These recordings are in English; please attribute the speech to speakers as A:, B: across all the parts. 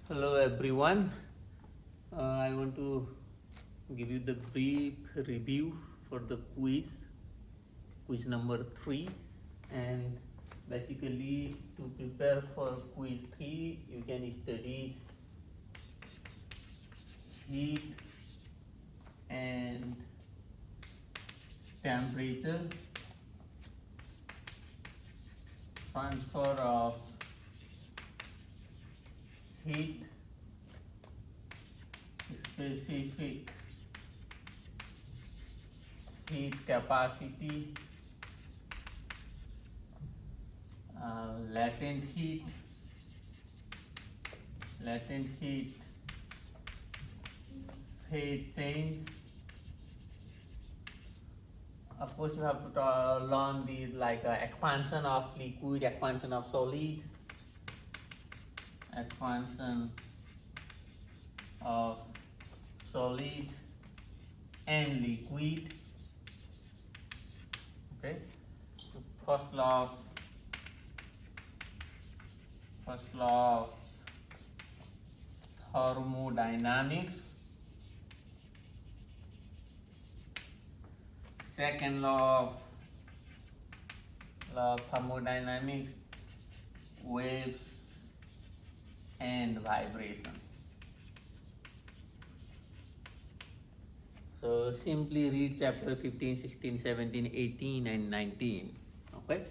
A: Hello everyone. I want to give you the brief review for the quiz number 3, and basically to prepare for quiz 3 you can study heat and temperature, transfer of heat, specific heat capacity, latent heat, phase change. Of course, you have to learn the expansion of liquid, expansion of solid, expansion of solid and liquid. Okay, so first law of thermodynamics, second law of thermodynamics, waves and vibration. So simply read chapter 15, 16, 17, 18 and 19. Okay.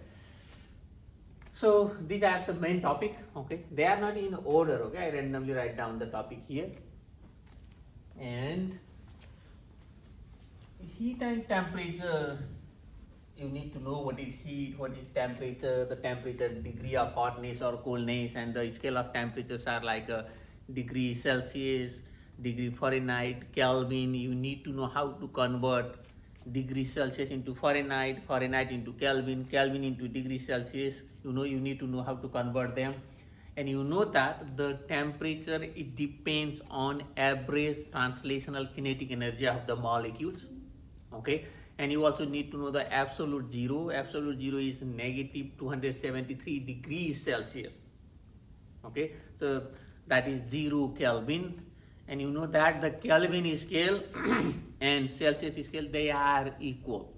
A: So these are the main topic. Okay. They are not in order. Okay. I randomly write down the topic here. And heat and temperature, you need to know what is heat, what is temperature, the temperature, degree of hotness or coolness, and the scale of temperatures are like a degree Celsius, degree Fahrenheit, Kelvin. You need to know how to convert degree Celsius into Fahrenheit, Fahrenheit into Kelvin, Kelvin into degree Celsius. You need to know how to convert them. And you know that the temperature, it depends on average translational kinetic energy of the molecules. Okay, and you also need to know the absolute zero. Absolute zero is negative 273 degrees Celsius. Okay, so that is 0 Kelvin. And you know that the Kelvin scale and Celsius scale, they are equal,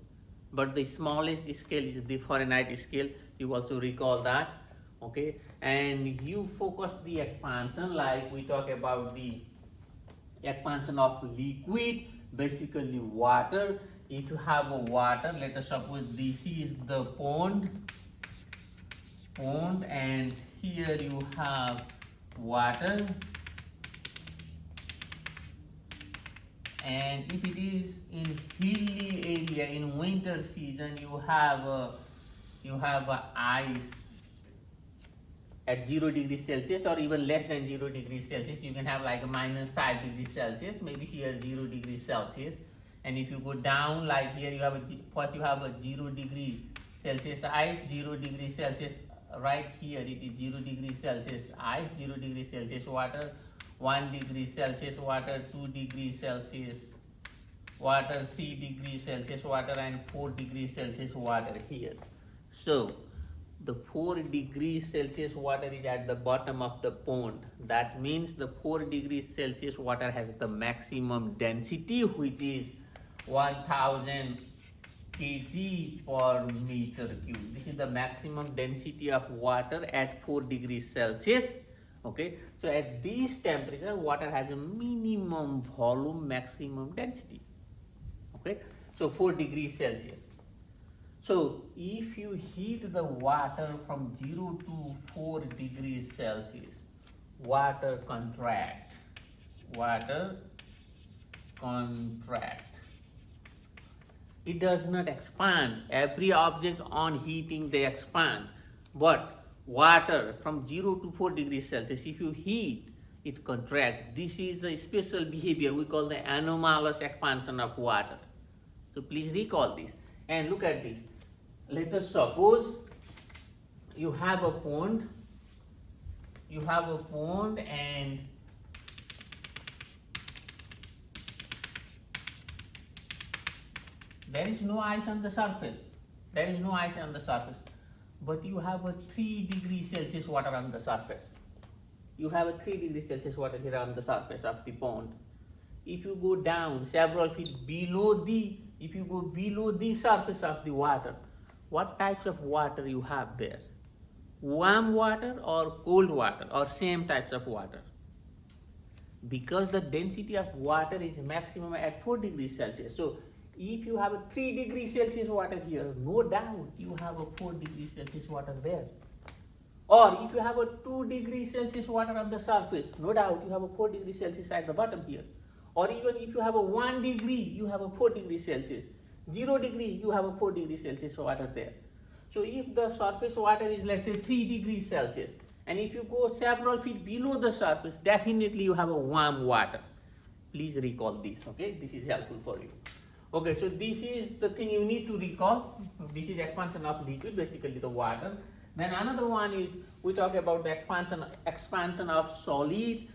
A: but the smallest scale is the Fahrenheit scale. You also recall that. Okay, and you focus the expansion, like we talk about the expansion of liquid, basically water. If you have a water, let us suppose this is the pond, and here you have water, and if it is in hilly area in winter season, you have a ice at 0 degrees Celsius or even less than 0 degrees Celsius. You can have like a -5 degrees Celsius, maybe here 0 degrees Celsius. And if you go down, like here you have first you have a 0 degree Celsius ice, 0 degrees Celsius. Right here it is 0 degrees Celsius ice, 0 degrees Celsius water, 1 degree Celsius water, 2 degrees Celsius water, 3 degrees Celsius water, and 4 degrees Celsius water here. So the 4 degrees Celsius water is at the bottom of the pond. That means the 4 degrees Celsius water has the maximum density, which is 1000 kg per meter cube. This is the maximum density of water at 4 degrees Celsius. Okay, so at this temperature, water has a minimum volume, maximum density. Okay, so 4 degrees Celsius. So if you heat the water from 0 to 4 degrees Celsius, water contract. It does not expand. Every object on heating, they expand. But water from 0 to 4 degrees Celsius, if you heat, it contracts. This is a special behavior we call the anomalous expansion of water. So please recall this. And look at this. Let us suppose you have a pond, and there is no ice on the surface. But you have a 3 degrees Celsius water on the surface. you have a 3 degrees Celsius water here on the surface of the pond. If you go down several feet below if you go below the surface of the water, what types of water you have there? Warm water or cold water or same types of water? Because the density of water is maximum at 4 degrees Celsius. So if you have a 3 degrees Celsius water here, no doubt you have a 4 degrees Celsius water there. Or if you have a 2 degrees Celsius water on the surface, no doubt you have a 4 degrees Celsius at the bottom here. Or even if you have a 1 degree, you have a 4 degrees Celsius. 0 degree, you have a 4 degrees Celsius water there. So if the surface water is, let's say, 3 degrees Celsius, and if you go several feet below the surface, definitely you have a warm water. Please recall this, okay? This is helpful for you. Okay, so this is the thing you need to recall. This is expansion of liquid, basically the water. Then another one is, we talk about the expansion of solid.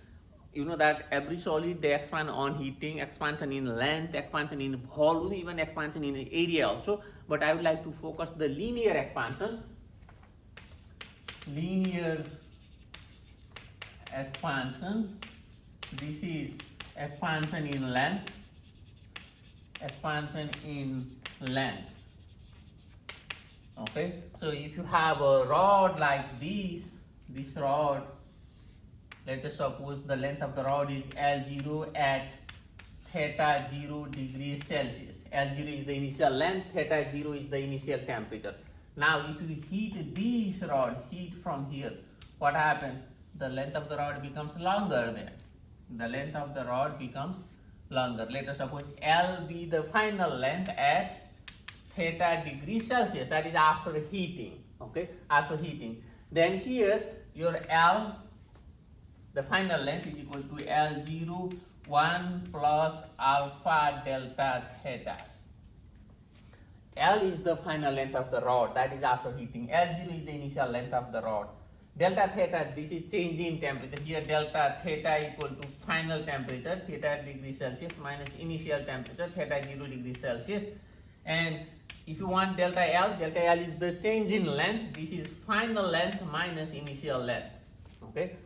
A: You know that every solid they expand on heating, expansion in length, expansion in volume, even expansion in area also. But I would like to focus the linear expansion. Linear expansion. This is expansion in length. Expansion in length. Okay. So if you have a rod like this rod. Let us suppose the length of the rod is L0 at theta 0 degrees Celsius. L0 is the initial length, theta 0 is the initial temperature. Now if you heat this rod, heat from here, what happens? The length of the rod becomes longer there. The length of the rod becomes longer. Let us suppose L be the final length at theta degrees Celsius. That is after heating. Okay, after heating. Then here your L, the final length, is equal to L0 1 plus alpha delta theta. L is the final length of the rod, that is after heating. L0 is the initial length of the rod. Delta theta, this is change in temperature. Here delta theta equal to final temperature, theta degrees Celsius, minus initial temperature, theta 0 degrees Celsius. And if you want delta L is the change in length. This is final length minus initial length. Okay.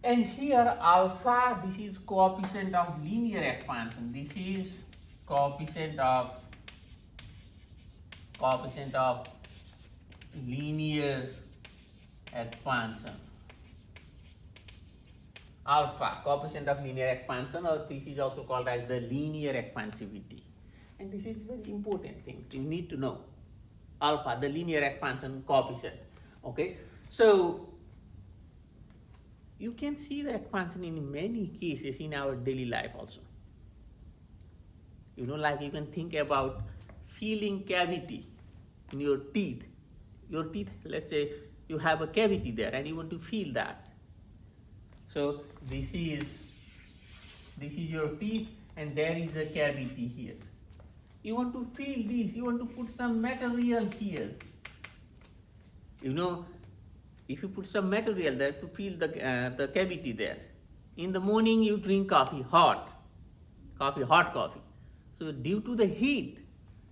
A: And here alpha, this is coefficient of linear expansion. This is coefficient of linear expansion. Alpha, coefficient of linear expansion, or this is also called as the linear expansivity. And this is very important thing you need to know. Alpha, the linear expansion coefficient. Okay, so you can see the expansion in many cases in our daily life also. You know, like you can think about feeling cavity in your teeth. Your teeth, let's say you have a cavity there and you want to feel that. So this is your teeth and there is a cavity here. You want to feel this, you want to put some material here. You know, if you put some material there to feel the cavity there. In the morning you drink hot coffee. So due to the heat,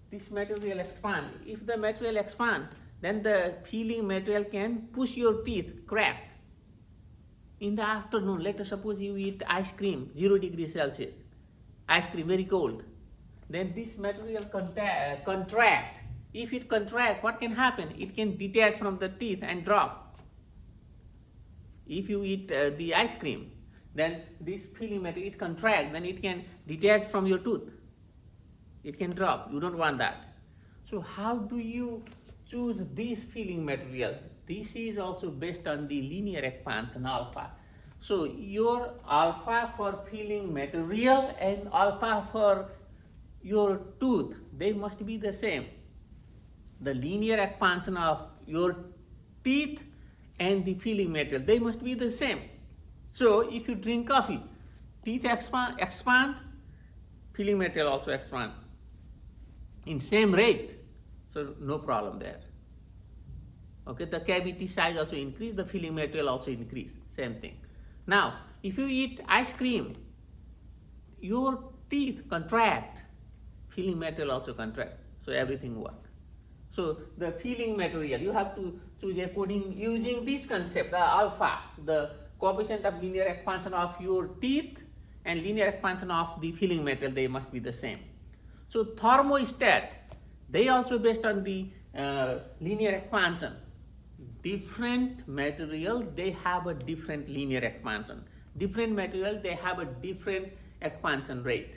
A: this material expand. If the material expand, then the feeling material can push your teeth, crack. In the afternoon, let us suppose you eat ice cream, 0 degrees Celsius. Ice cream, very cold. Then this material contract. If it contract, what can happen? It can detach from the teeth and drop. If you eat the ice cream, then this feeling material, it contract, then it can detach from your tooth. It can drop. You don't want that. So how do you choose this feeling material? This is also based on the linear expansion alpha. So your alpha for feeling material and alpha for your tooth, they must be the same. The linear expansion of your teeth and the feeling material, they must be the same. So if you drink coffee, teeth expand, feeling material also expand in same rate. So no problem there. Okay, the cavity size also increase, the feeling material also increase, same thing. Now, if you eat ice cream, your teeth contract, feeling material also contract, so everything works. So the feeling material, you have to choose according using this concept, the alpha, the coefficient of linear expansion of your teeth and linear expansion of the filling material, they must be the same. So thermostat, they also based on the linear expansion. Different material, they have a different linear expansion. Different material, they have a different expansion rate.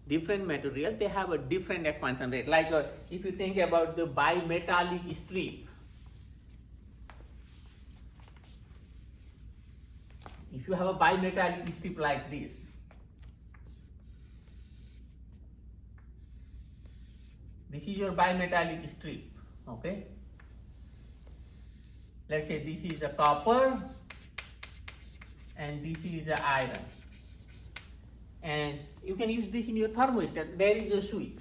A: Different material, they have a different expansion rate. Like if you think about the bimetallic strip, if you have a bimetallic strip like this, this is your bimetallic strip, okay? Let's say this is a copper and this is the iron. And you can use this in your thermostat. There is a switch.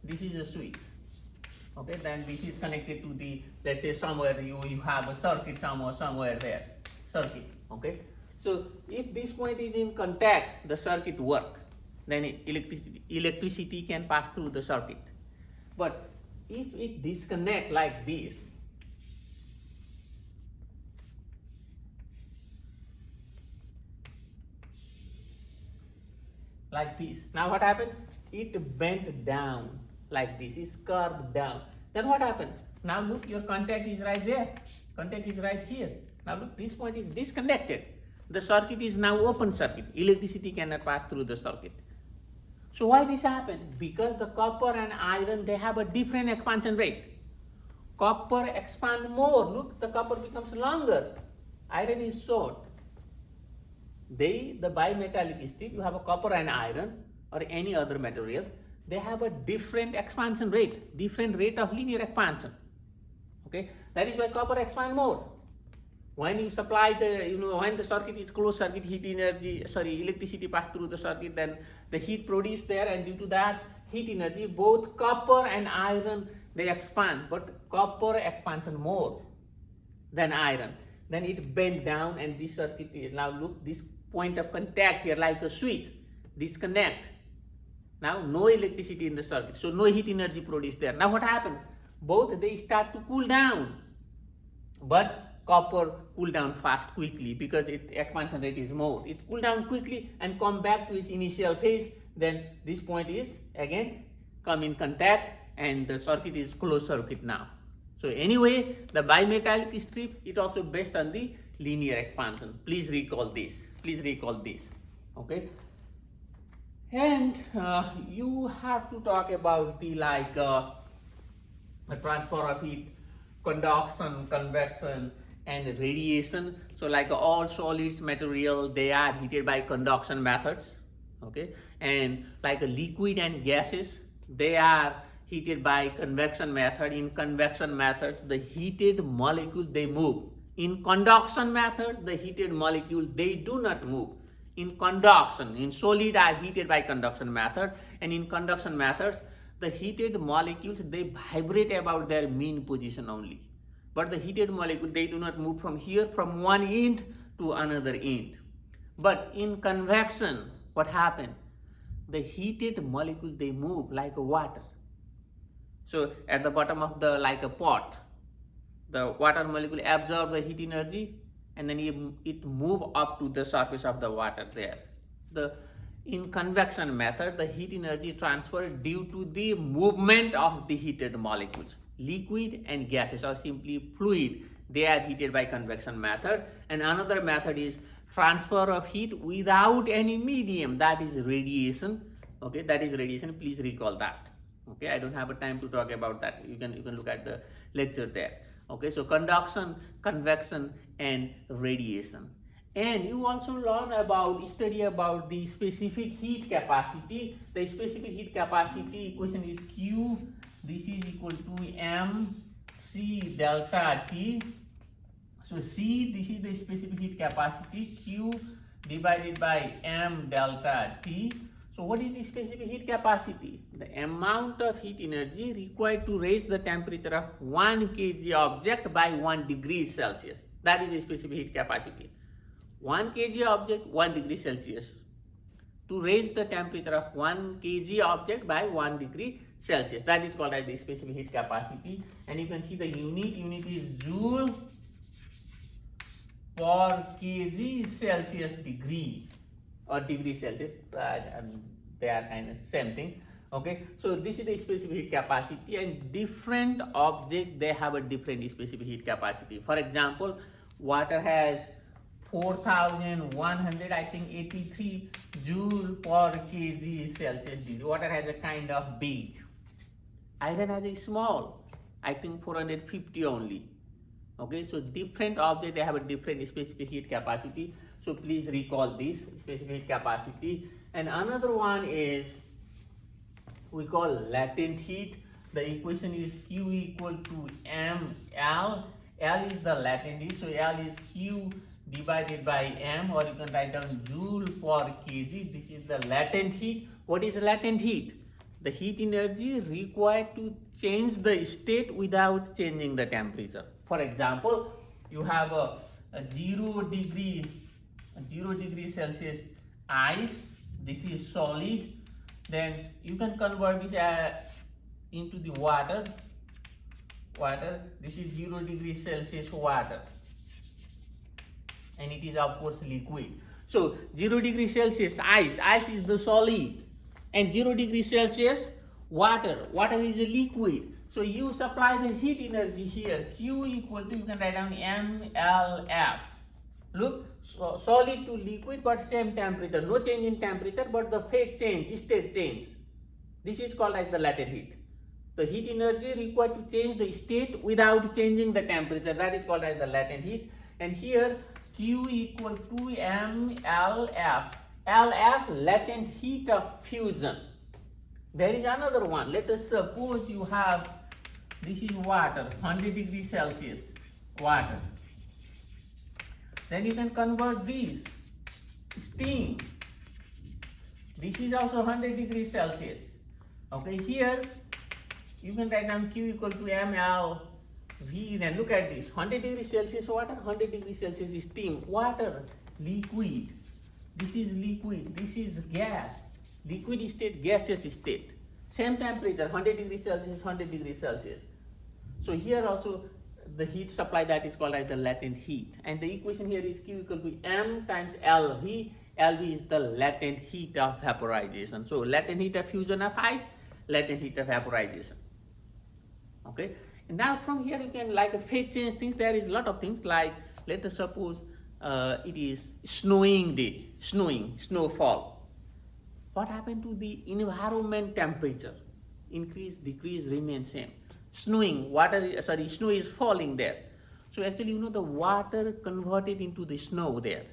A: This is a switch. Okay, then this is connected to the, let's say somewhere you have a circuit somewhere there. Circuit. Okay. So if this point is in contact, the circuit work. Then electricity can pass through the circuit. But if it disconnect like this, now what happened? It bent down like this, it's curved down. Then what happened? Now look, your contact is right there, contact is right here. Now look, this point is disconnected. The circuit is now open circuit, electricity cannot pass through the circuit. So why this happened? Because the copper and iron, they have a different expansion rate. Copper expand more, look, the copper becomes longer, iron is short. The bimetallic strip, you have a copper and iron or any other materials, they have a different expansion rate, different rate of linear expansion. Okay, that is why copper expand more. When you supply the, when the circuit is closed circuit, electricity pass through the circuit, then the heat produced there, and due to that heat energy, both copper and iron, they expand, but copper expansion more than iron. Then it bend down, and this circuit is, now look, this point of contact here like a switch, disconnect. Now no electricity in the circuit, so no heat energy produced there. Now what happened? Both they start to cool down, but copper cool down fast quickly because its expansion rate is more. It cool down quickly and come back to its initial phase. Then this point is again come in contact, and the circuit is closed circuit now. So anyway, the bimetallic strip, it also based on the linear expansion. Please recall this. Please recall this. Okay. And you have to talk about the transfer of heat, conduction, convection, and radiation. So like all solids material, they are heated by conduction methods. Okay. And like a liquid and gases, they are heated by convection method. In convection methods, the heated molecule, they move. In conduction method, the heated molecule, they do not move. In conduction, in solid are heated by conduction method, and in conduction methods, the heated molecules, they vibrate about their mean position only. But the heated molecule, they do not move from here, from one end to another end. But in convection, what happened? The heated molecule, they move like water. So at the bottom of the, like a pot, the water molecule absorb the heat energy, and then it move up to the surface of the water there. In convection method, the heat energy transferred due to the movement of the heated molecules. Liquid and gases, or simply fluid, they are heated by convection method. And another method is transfer of heat without any medium, that is radiation. Okay, that is radiation. Please recall that. Okay, I don't have a time to talk about that. You can look at the lecture there. Okay, so conduction, convection, and radiation. And you also study about the specific heat capacity. The specific heat capacity equation is Q. This is equal to mc delta T. So C, this is the specific heat capacity, Q divided by m delta T. So what is the specific heat capacity? The amount of heat energy required to raise the temperature of 1 kg object by 1 degree Celsius. That is the specific heat capacity. 1 kg object, 1 degree Celsius. To raise the temperature of 1 kg object by 1 degree Celsius. That is called as the specific heat capacity. And you can see the unit is joule per kg Celsius degree or degree Celsius, they are kind of same thing. Okay, so this is the specific heat capacity, and different object they have a different specific heat capacity. For example, water has 4100, I think 83 joule per kg Celsius degree. Water has a kind of big. Iron has a small, I think 450 only. Okay, so different object they have a different specific heat capacity. So please recall this specific heat capacity. And another one is we call latent heat. The equation is Q equal to mL. L is the latent heat, so L is Q divided by M, or you can write down joule per kg. This is the latent heat. What is latent heat? The heat energy required to change the state without changing the temperature. For example, you have a 0 degree Celsius ice. This is solid. Then you can convert this into the water. This is 0 degree Celsius water, and it is of course liquid. So 0 degree Celsius ice is the solid, and 0 degree Celsius water is a liquid. So you supply the heat energy here, Q equal to, you can write down mLF. Look, solid to liquid but same temperature, no change in temperature, but the phase change, state change. This is called as the latent heat. The heat energy required to change the state without changing the temperature, that is called as the latent heat. And here Q equal to mLF. LF, latent heat of fusion. There is another one. Let us suppose you have, this is water, 100 degrees Celsius water. Then you can convert this steam. This is also 100 degrees Celsius. Okay, here you can write down Q equal to mLV. Then look at this, 100 degrees Celsius water, 100 degrees Celsius steam. Water, liquid. This is liquid, this is gas. Liquid state, gaseous state. Same temperature, 100 degrees Celsius, 100 degrees Celsius. So here also the heat supply, that is called as the latent heat. And the equation here is Q equal to M times LV. LV is the latent heat of vaporization. So latent heat of fusion of ice, latent heat of vaporization. Okay. And now from here you can like a phase change things. There is a lot of things, like let us suppose it is snowing day, snowfall. What happened to the environment temperature? Increase, decrease, remain same. Snow is falling there. So actually, the water converted into the snow there.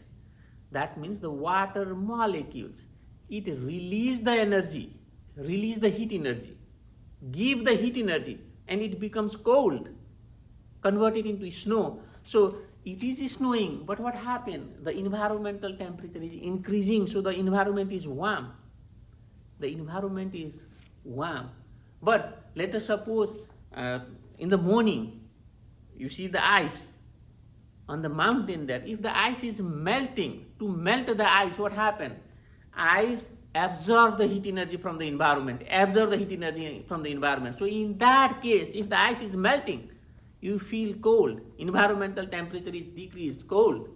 A: That means the water molecules, it release the energy, release the heat energy, give the heat energy, and it becomes cold, converted into snow. So it is snowing, but what happened? The environmental temperature is increasing, so the environment is warm. The environment is warm. But let us suppose in the morning, you see the ice on the mountain there. If the ice is melting, to melt the ice, what happened? Ice absorb the heat energy from the environment, So in that case, if the ice is melting, you feel cold. Environmental temperature is decreased, cold.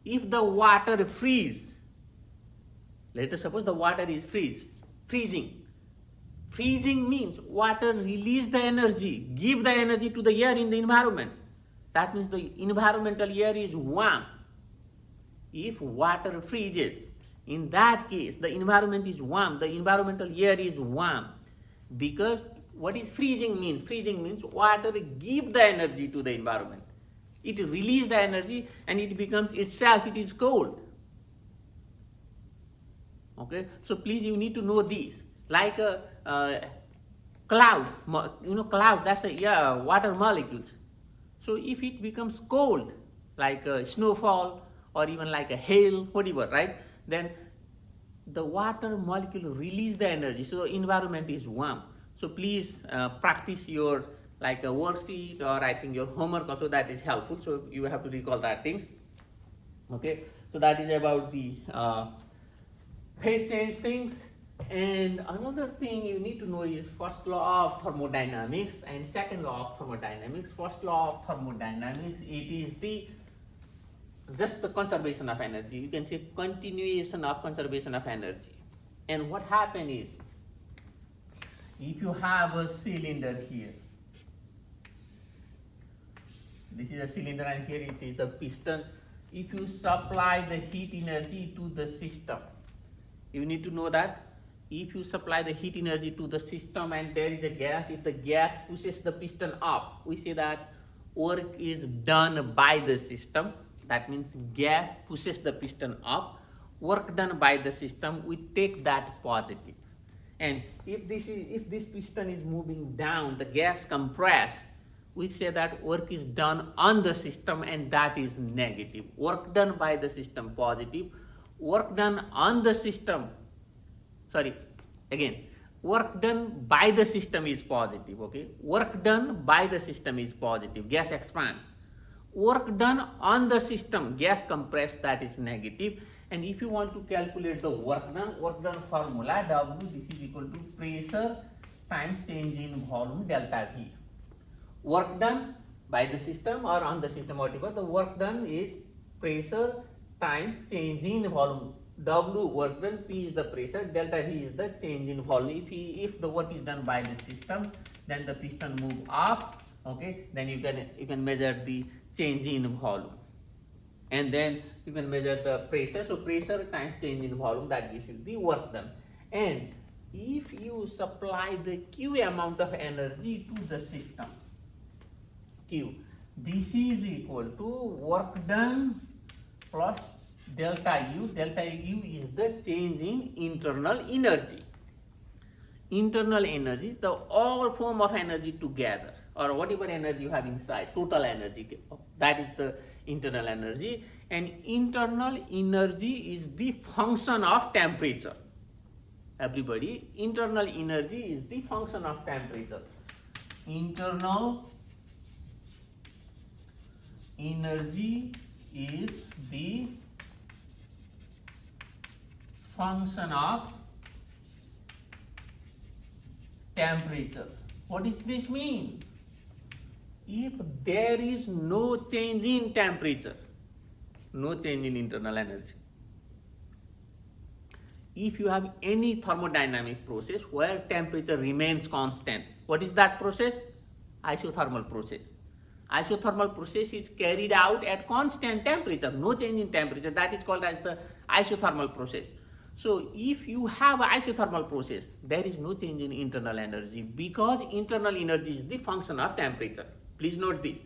A: If the water freeze, let us suppose the water is freezing. Freezing means water release the energy, give the energy to the air in the environment. That means the environmental air is warm. If water freezes, in that case, the environment is warm, the environmental air is warm. Because what is freezing means? Freezing means water give the energy to the environment. It release the energy and it becomes itself, it is cold. Okay, so please you need to know this. Like a cloud, cloud, that's water molecules. So if it becomes cold, like a snowfall or even like a hail, whatever, right? Then the water molecule release the energy, so the environment is warm. So please practice your like a worksheet or I think your homework also, that is helpful. So you have to recall that things. Okay, so that is about the phase change things. And another thing you need to know is first law of thermodynamics and second law of thermodynamics. First law of thermodynamics, it is the just the conservation of energy. You can say continuation of conservation of energy. And what happens is, if you have a cylinder here, this is a cylinder and here it is the piston. If you supply the heat energy to the system, you need to know that if you supply the heat energy to the system and there is a gas, if the gas pushes the piston up, we say that work is done by the system. That means gas pushes the piston up, work done by the system, we take that positive. And if this piston is moving down, the gas compress, we say that work is done on the system, and that is negative. Work done by the system positive, work done on the system, work done by the system is positive, okay? Work done by the system is positive, gas expand. Work done on the system, gas compress, that is negative. And if you want to calculate the work done formula, W, this is equal to pressure times change in volume delta V. Work done by the system or on the system, whatever, the work done is pressure times change in volume. W work done, P is the pressure, delta V is the change in volume. If the work is done by the system, then the piston move up, okay, then you can measure the change in volume, and then you can measure the pressure. So pressure times change in volume, that gives you the work done. And if you supply the Q amount of energy to the system, Q, this is equal to work done plus delta U. Delta U is the change in internal energy. Internal energy, the all form of energy together, or whatever energy you have inside, total energy, that is the internal energy. And internal energy is the function of temperature. Everybody, internal energy is the function of temperature. Internal energy is the function of temperature. What does this mean? If there is no change in temperature, no change in internal energy, if you have any thermodynamics process where temperature remains constant, what is that process? Isothermal process. Isothermal process is carried out at constant temperature, no change in temperature, that is called as the isothermal process. So if you have an isothermal process, there is no change in internal energy, because internal energy is the function of temperature. Please note this,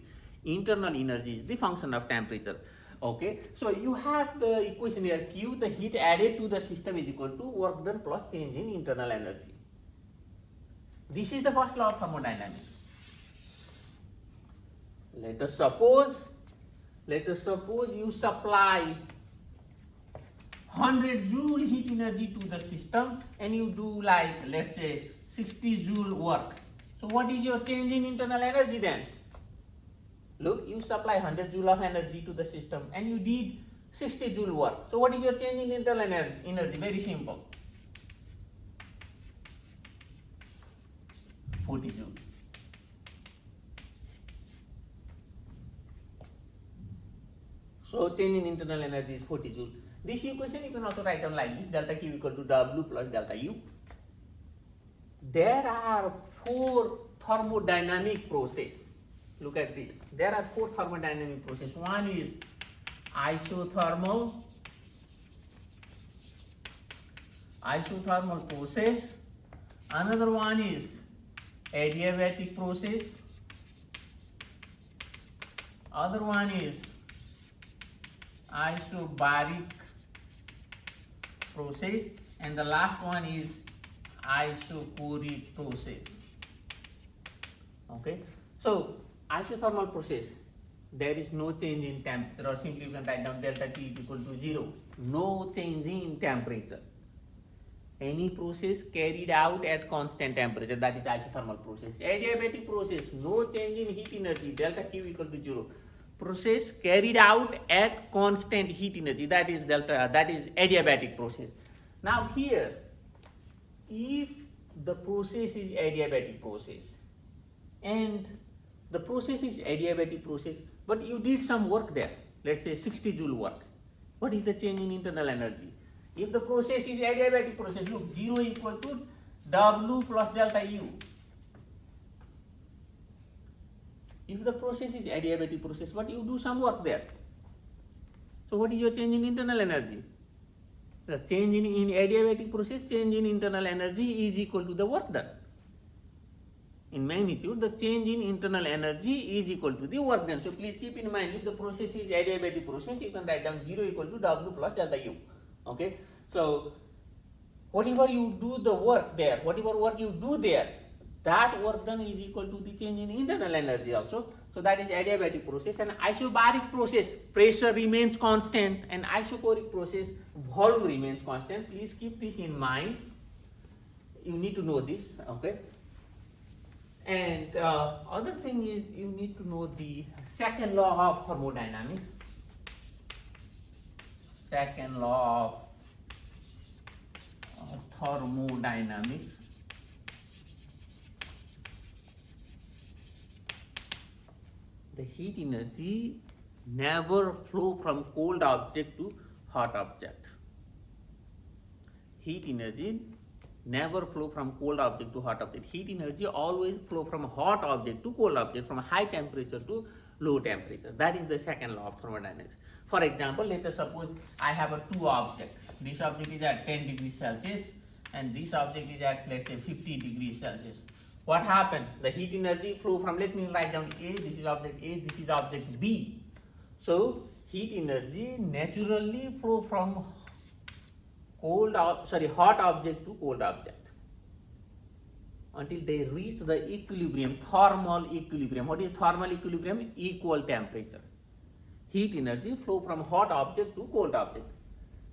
A: internal energy is the function of temperature. Okay, so you have the equation here, Q, the heat added to the system, is equal to work done plus change in internal energy. This is the first law of thermodynamics. Let us suppose you supply 100 joule heat energy to the system and you do, like, let's say 60 joule work. So what is your change in internal energy then? Look, you supply 100 joule of energy to the system and you did 60 joule work. So what is your change in internal energy? Very simple. 40 joule. So change in internal energy is 40 joule. This equation you can also write down like this, delta Q equal to W plus delta U. There are 4 thermodynamic processes. Look at this. There are 4 thermodynamic processes. One is isothermal process. Another one is adiabatic process. Other one is isobaric process, and the last one is isochoric process. Okay, so isothermal process, there is no change in temperature, or simply you can write down delta T is equal to 0. No change in temperature. Any process carried out at constant temperature, that is isothermal process. Adiabatic process, no change in heat energy, delta Q equal to 0. Process carried out at constant heat energy, that is adiabatic process. Now here, if the process is adiabatic process and the process is adiabatic process, but you did some work there, let's say 60 joule work. What is the change in internal energy? If the process is adiabatic process, look, 0 equal to W plus delta U. If the process is adiabatic process, but you do some work there. So what is your change in internal energy? The change in adiabatic process, change in internal energy is equal to the work done. In magnitude, the change in internal energy is equal to the work done. So please keep in mind, if the process is adiabatic process, you can write down 0 equal to W plus delta U. Okay. So whatever you do the work there, whatever work you do there, that work done is equal to the change in internal energy also. So that is adiabatic process. And isobaric process, pressure remains constant, and isochoric process, volume remains constant. Please keep this in mind. You need to know this, okay? And other thing is, you need to know the second law of thermodynamics. Second law of thermodynamics. The heat energy never flow from cold object to hot object. Heat energy never flow from cold object to hot object. Heat energy always flow from hot object to cold object, from high temperature to low temperature. That is the second law of thermodynamics. For example, let us suppose I have a two object. This object is at 10 degrees Celsius and this object is at, let's say, 50 degrees Celsius. What happened? The heat energy flow from, let me write down A, this is object A, this is object B. So heat energy naturally flow from hot object to cold object until they reach the equilibrium, thermal equilibrium. What is thermal equilibrium? Equal temperature. Heat energy flow from hot object to cold object.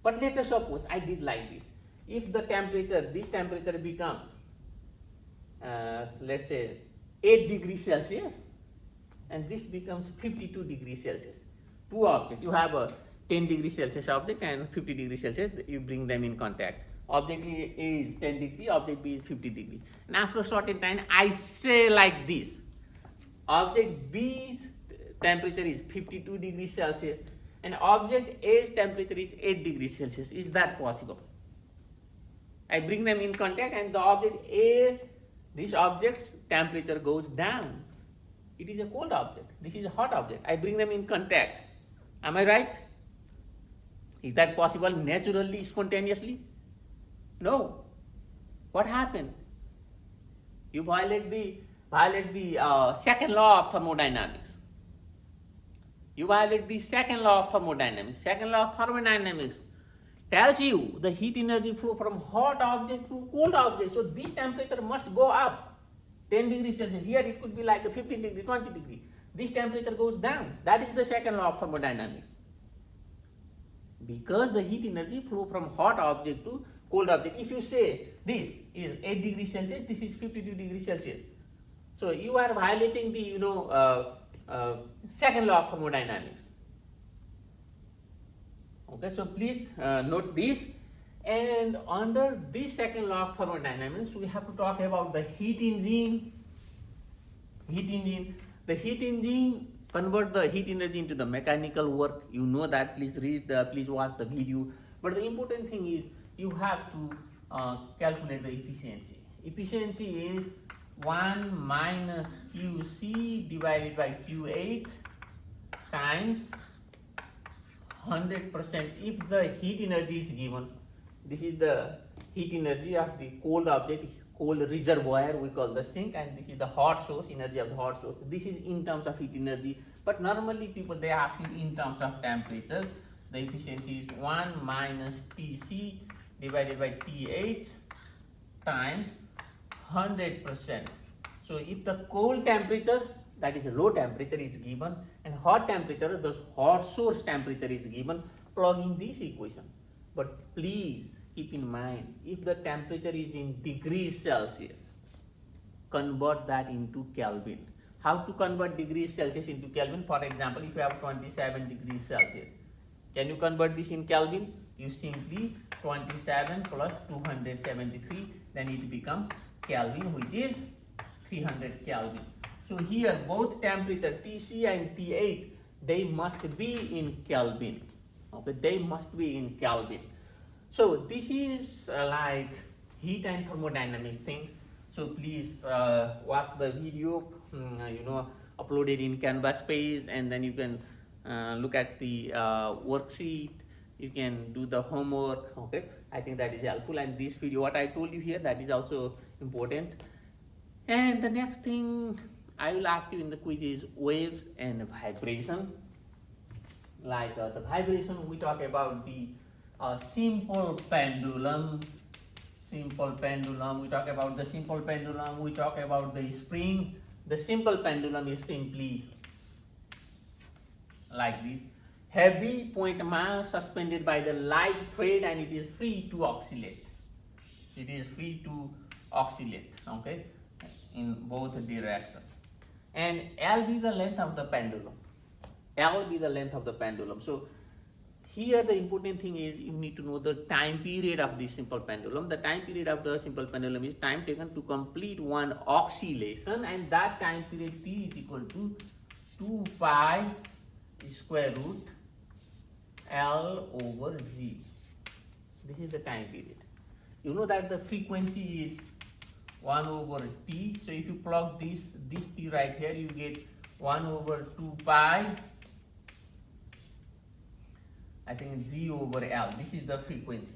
A: But let us suppose I did like this. If the temperature, this temperature becomes let's say 8 degrees Celsius and this becomes 52 degrees Celsius. Two objects, you have a 10 degrees Celsius object and 50 degrees Celsius, you bring them in contact. Object A is 10 degree, object B is 50 degree. And after a certain time, I say like this, object B's temperature is 52 degrees Celsius and object A's temperature is 8 degrees Celsius. Is that possible? I bring them in contact and the object A, this object's temperature goes down. It is a cold object. This is a hot object. I bring them in contact. Am I right? Is that possible naturally, spontaneously? No. What happened? You violate the second law of thermodynamics. You violate the second law of thermodynamics. Second law of thermodynamics tells you the heat energy flow from hot object to cold object. So this temperature must go up 10 degrees Celsius. Here it could be like a 15 degree, 20 degree. This temperature goes down. That is the second law of thermodynamics. Because the heat energy flow from hot object to cold object. If you say this is 8 degrees Celsius, this is 52 degrees Celsius. So you are violating the second law of thermodynamics. Okay, so please note this. And under this second law of thermodynamics, we have to talk about the heat engine. The heat engine convert the heat energy into the mechanical work. You know that. Please read. Please watch the video. But the important thing is you have to calculate the efficiency. Efficiency is 1 minus QC divided by QH times 100%. If the heat energy is given, this is the heat energy of the cold object, cold reservoir we call the sink, and this is the hot source, energy of the hot source. This is in terms of heat energy, but normally people they ask you in terms of temperature. The efficiency is 1 minus TC divided by TH times 100%. So if the cold temperature, that is a low temperature, is given and hot temperature, the hot source temperature is given, plug in this equation. But please keep in mind, if the temperature is in degrees Celsius, convert that into Kelvin. How to convert degrees Celsius into Kelvin? For example, if you have 27 degrees Celsius, can you convert this in Kelvin? You simply 27 plus 273, then it becomes Kelvin, which is 300 Kelvin. So here both temperature TC and TH they must be in Kelvin. Okay, they must be in Kelvin. So this is like heat and thermodynamic things. So please watch the video, uploaded in Canvas page, and then you can look at the worksheet. You can do the homework. Okay, I think that is helpful. And this video, what I told you here, that is also important. And the next thing I will ask you in the quiz is waves and vibration. Like the vibration, we talk about the simple pendulum. Simple pendulum. We talk about the simple pendulum. We talk about the spring. The simple pendulum is simply like this. Heavy point mass suspended by the light thread, and it is free to oscillate. It is free to oscillate. Okay, in both directions. And L be the length of the pendulum. L be the length of the pendulum. So here the important thing is you need to know the time period of the simple pendulum. The time period of the simple pendulum is time taken to complete one oscillation, and that time period T is equal to 2 pi square root L over Z. This is the time period. You know that the frequency is 1 over T. So if you plug this T right here, you get 1 over 2 pi, I think Z over L. This is the frequency.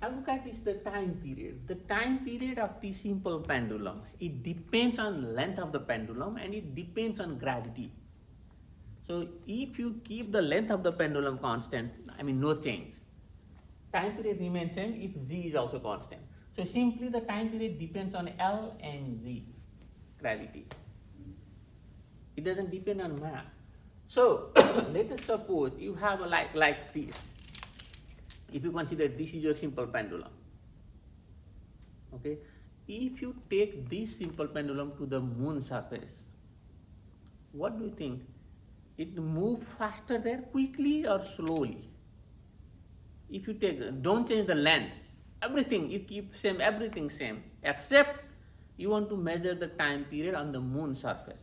A: Now look at this, the time period. The time period of the simple pendulum, it depends on length of the pendulum and it depends on gravity. So if you keep the length of the pendulum constant, I mean no change, time period remains same if Z is also constant. So simply the time period depends on L and Z, gravity. It doesn't depend on mass. So let us suppose you have a like this. If you consider this is your simple pendulum, okay, if you take this simple pendulum to the moon surface, what do you think? It move faster there, quickly or slowly? If you take, don't change the length, everything you keep same, everything same, except you want to measure the time period on the moon surface.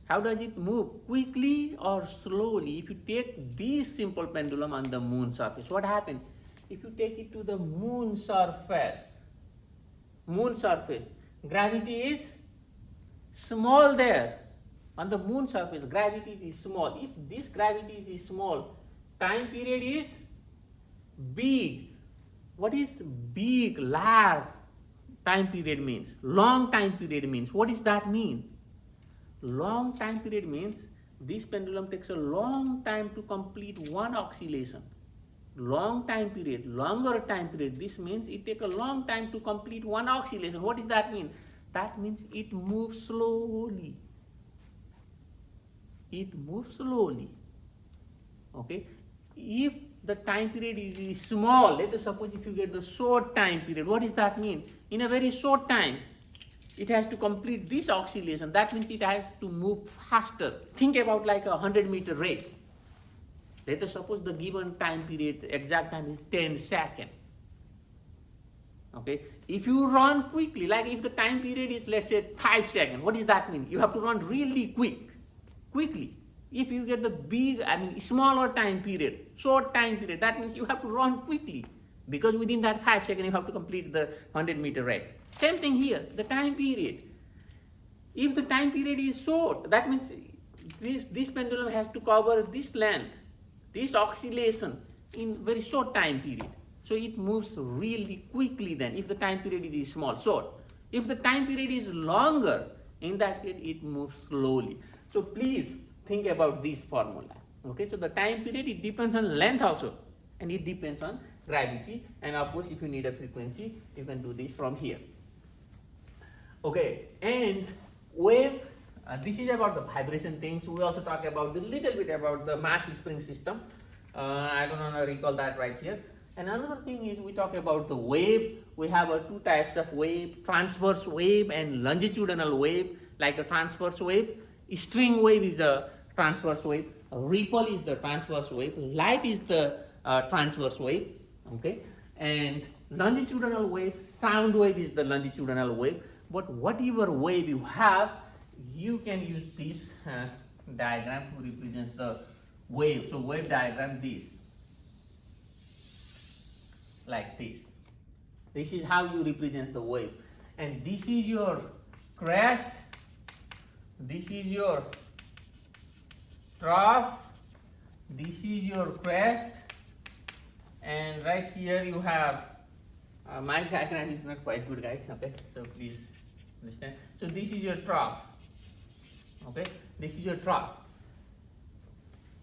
A: How does it move, quickly or slowly? If you take this simple pendulum on the moon surface, what happens? If you take it to the moon surface, gravity is small there. On the moon surface, gravity is small. If this gravity is small, time period is big. What is big, large time period means? Long time period means. What does that mean? Long time period means this pendulum takes a long time to complete one oscillation. Long time period, longer time period. This means it takes a long time to complete one oscillation. What does that mean? That means it moves slowly. It moves slowly. Okay. If the time period is small, let us suppose if you get the short time period, what does that mean? In a very short time, it has to complete this oscillation. That means it has to move faster. Think about like a 100-meter race. Let us suppose the given time period, exact time is 10 seconds. Okay. If you run quickly, like if the time period is let's say 5 seconds, what does that mean? You have to run really quickly. If you get the big, smaller time period, short time period, that means you have to run quickly. Because within that 5 seconds, you have to complete the 100-meter race. Same thing here, the time period. If the time period is short, that means this pendulum has to cover this length, this oscillation in very short time period. So it moves really quickly then, if the time period is small, short. If the time period is longer, in that case, it moves slowly. So please think about this formula. Okay, so the time period, it depends on length also, and it depends on gravity, and of course if you need a frequency you can do this from here. Okay, and wave, this is about the vibration things. We also talk about a little bit about the mass spring system. I don't want to recall that right here. And another thing is we talk about the wave. We have two types of wave, transverse wave and longitudinal wave. Like a transverse wave, string wave is the transverse wave, ripple is the transverse wave, light is the transverse wave. Okay, and longitudinal wave, sound wave is the longitudinal wave. But whatever wave you have, you can use this diagram to represent the wave. So wave diagram this, like this. This is how you represent the wave. And this is your crest, this is your trough, this is your crest, and right here you have, my diagram is not quite good, guys, okay, so please understand. So this is your trough, okay, this is your trough.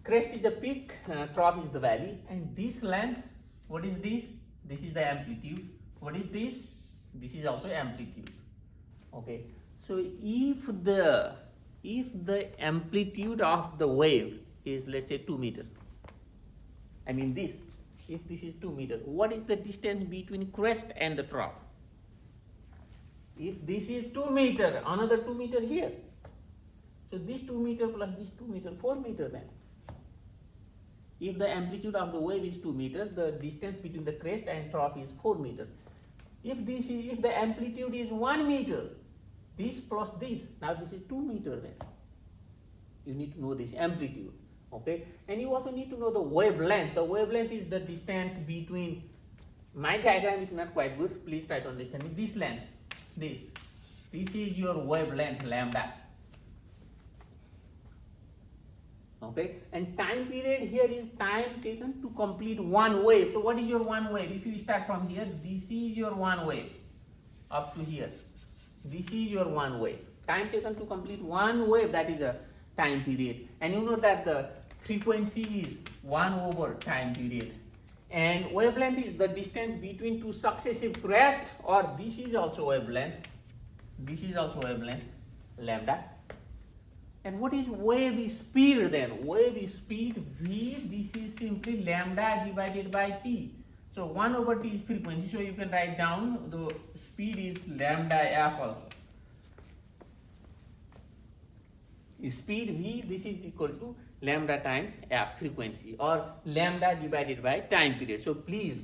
A: Crest is the peak, trough is the valley, and this length, what is this? This is the amplitude. What is this? This is also amplitude. Okay. So if the amplitude of the wave is, let's say, 2 meter, I mean this, if this is 2 meter, what is the distance between crest and the trough? If this is 2 meter, another 2 meter here. So this 2 meter plus this 2 meter, 4 meter then. If the amplitude of the wave is 2 meter, the distance between the crest and trough is 4 meter. If the amplitude is 1 meter, this plus this, now this is 2 meter then. You need to know this amplitude, okay? And you also need to know the wavelength. The wavelength is the distance between, my diagram is not quite good, please try to understand me. This length, this is your wavelength, lambda. Okay, and time period here is time taken to complete one wave. So what is your one wave? If you start from here, this is your one wave up to here. This is your one wave. Time taken to complete one wave, that is a time period. And you know that the frequency is 1 over time period. And wavelength is the distance between two successive crests, or this is also wavelength. This is also wavelength, lambda. And what is wave speed then? Wave speed V, this is simply lambda divided by T. So 1 over T is frequency, so you can write down the speed is lambda f also. Speed V, this is equal to lambda times f, frequency, or lambda divided by time period. So please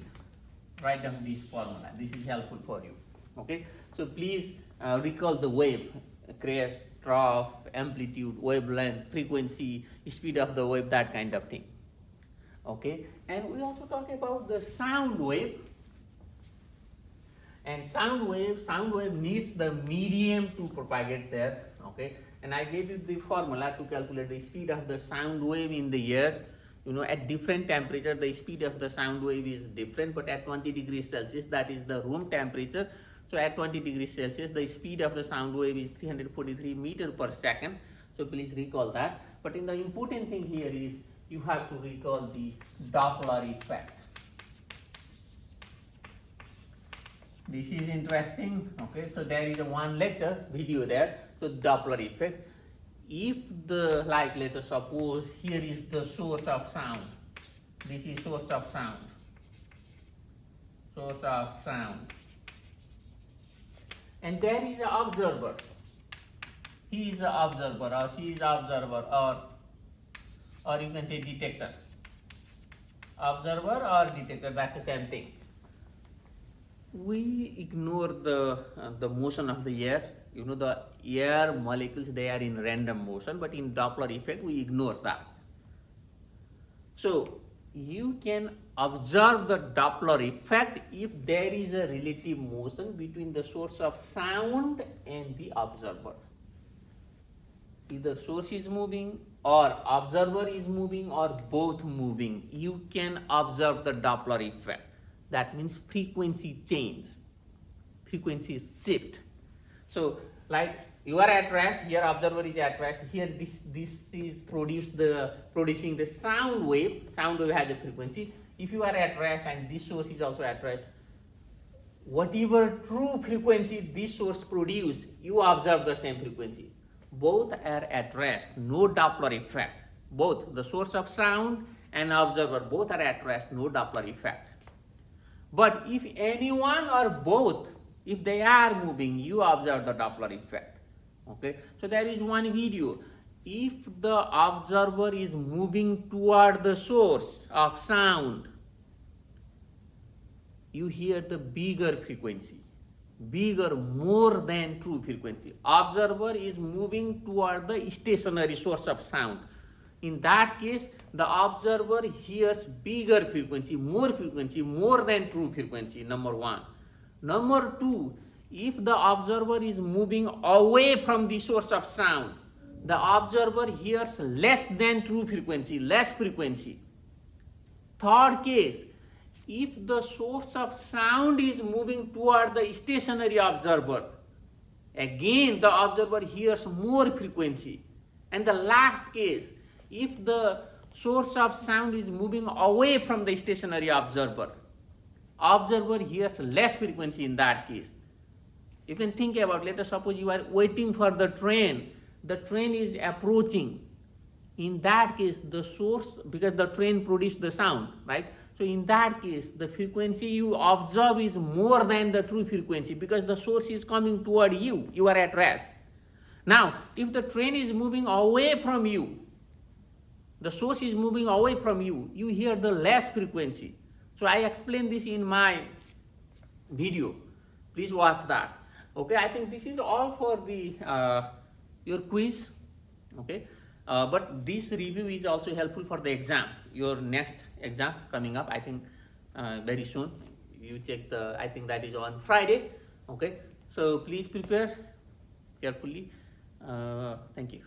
A: write down this formula. This is helpful for you. Okay. So please recall the wave, crest, trough, amplitude, wavelength, frequency, speed of the wave, that kind of thing. Okay. And we also talk about the sound wave. And sound wave needs the medium to propagate there. Okay. And I gave you the formula to calculate the speed of the sound wave in the air. You know, at different temperature, the speed of the sound wave is different, but at 20 degrees Celsius, that is the room temperature. So at 20 degrees Celsius, the speed of the sound wave is 343 meters per second. So please recall that. But the important thing here is you have to recall the Doppler effect. This is interesting. Okay, so there is a one lecture video there. So Doppler effect. If the, like, let us suppose here is the source of sound. This is source of sound. Source of sound. And there is an observer. He is an observer, or she is an observer, or you can say detector. Observer or detector, that's the same thing. We ignore the motion of the air. You know, the air molecules, they are in random motion, but in Doppler effect, we ignore that. So you can observe the Doppler effect if there is a relative motion between the source of sound and the observer. Either source is moving or observer is moving or both moving, you can observe the Doppler effect. That means frequency change, frequency shift. So like you are at rest, here observer is at rest, here this is producing the sound wave has a frequency. If you are at rest and this source is also at rest, whatever true frequency this source produce, you observe the same frequency. Both are at rest, no Doppler effect. Both the source of sound and observer, both are at rest, no Doppler effect. But if anyone or both, if they are moving, you observe the Doppler effect. Okay, so there is one video. If the observer is moving toward the source of sound, you hear the bigger frequency. bigger, more than true frequency. Observer is moving toward the stationary source of sound. In that case, the observer hears bigger frequency, more than true frequency, number one. Number two, if the observer is moving away from the source of sound, the observer hears less than true frequency, less frequency. Third case, if the source of sound is moving toward the stationary observer, again the observer hears more frequency. And the last case, if the source of sound is moving away from the stationary observer, observer hears less frequency in that case. You can think about, let us suppose you are waiting for the train is approaching. In that case, the source, because the train produced the sound, right? So in that case, the frequency you observe is more than the true frequency because the source is coming toward you. You are at rest. Now, if the train is moving away from you, the source is moving away from you, you hear the less frequency. So I explained this in my video. Please watch that. Okay, I think this is all for the your quiz. Okay, but this review is also helpful for the exam. Your next exam coming up, I think very soon. You check the, I think that is on Friday. Okay, so please prepare carefully. Thank you.